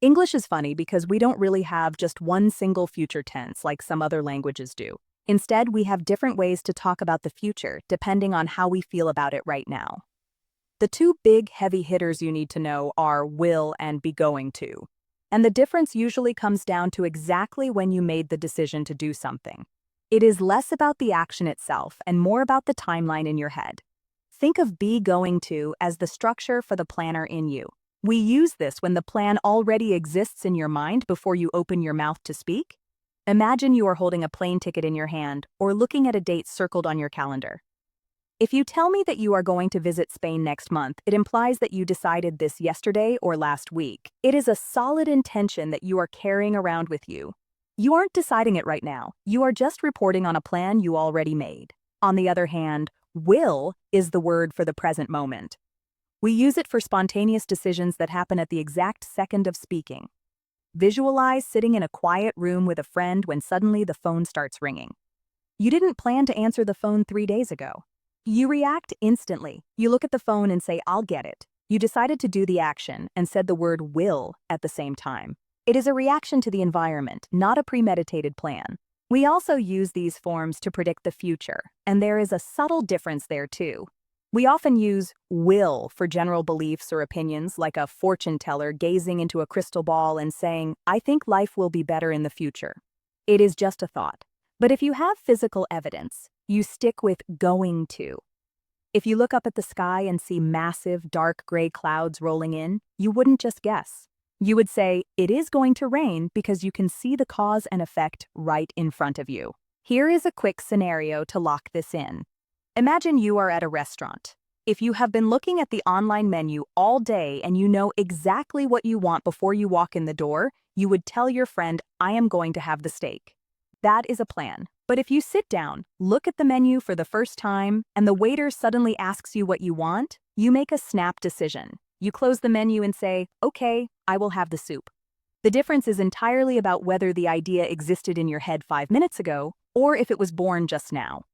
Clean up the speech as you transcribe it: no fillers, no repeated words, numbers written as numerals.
English is funny because we don't really have just one single future tense like some other languages do. Instead, we have different ways to talk about the future depending on how we feel about it right now. The two big heavy hitters you need to know are will and be going to. And the difference usually comes down to exactly when you made the decision to do something. It is less about the action itself and more about the timeline in your head. Think of be going to as the structure for the planner in you. We use this when the plan already exists in your mind before you open your mouth to speak. Imagine you are holding a plane ticket in your hand or looking at a date circled on your calendar. If you tell me that you are going to visit Spain next month, it implies that you decided this yesterday or last week. It is a solid intention that you are carrying around with you. You aren't deciding it right now. You are just reporting on a plan you already made. On the other hand, will is the word for the present moment. We use it for spontaneous decisions that happen at the exact second of speaking. Visualize sitting in a quiet room with a friend when suddenly the phone starts ringing. You didn't plan to answer the phone 3 days ago. You react instantly. You look at the phone and say, "I'll get it." You decided to do the action and said the word will at the same time. It is a reaction to the environment, not a premeditated plan. We also use these forms to predict the future, and there is a subtle difference there too. We often use will for general beliefs or opinions, like a fortune teller gazing into a crystal ball and saying, "I think life will be better in the future." It is just a thought. But if you have physical evidence, you stick with going to. If you look up at the sky and see massive, dark gray clouds rolling in, you wouldn't just guess. You would say, "It is going to rain," because you can see the cause and effect right in front of you. Here is a quick scenario to lock this in. Imagine you are at a restaurant. If you have been looking at the online menu all day and you know exactly what you want before you walk in the door, you would tell your friend, "I am going to have the steak." That is a plan. But if you sit down, look at the menu for the first time, and the waiter suddenly asks you what you want, you make a snap decision. You close the menu and say, "Okay, I will have the soup." The difference is entirely about whether the idea existed in your head 5 minutes ago or if it was born just now.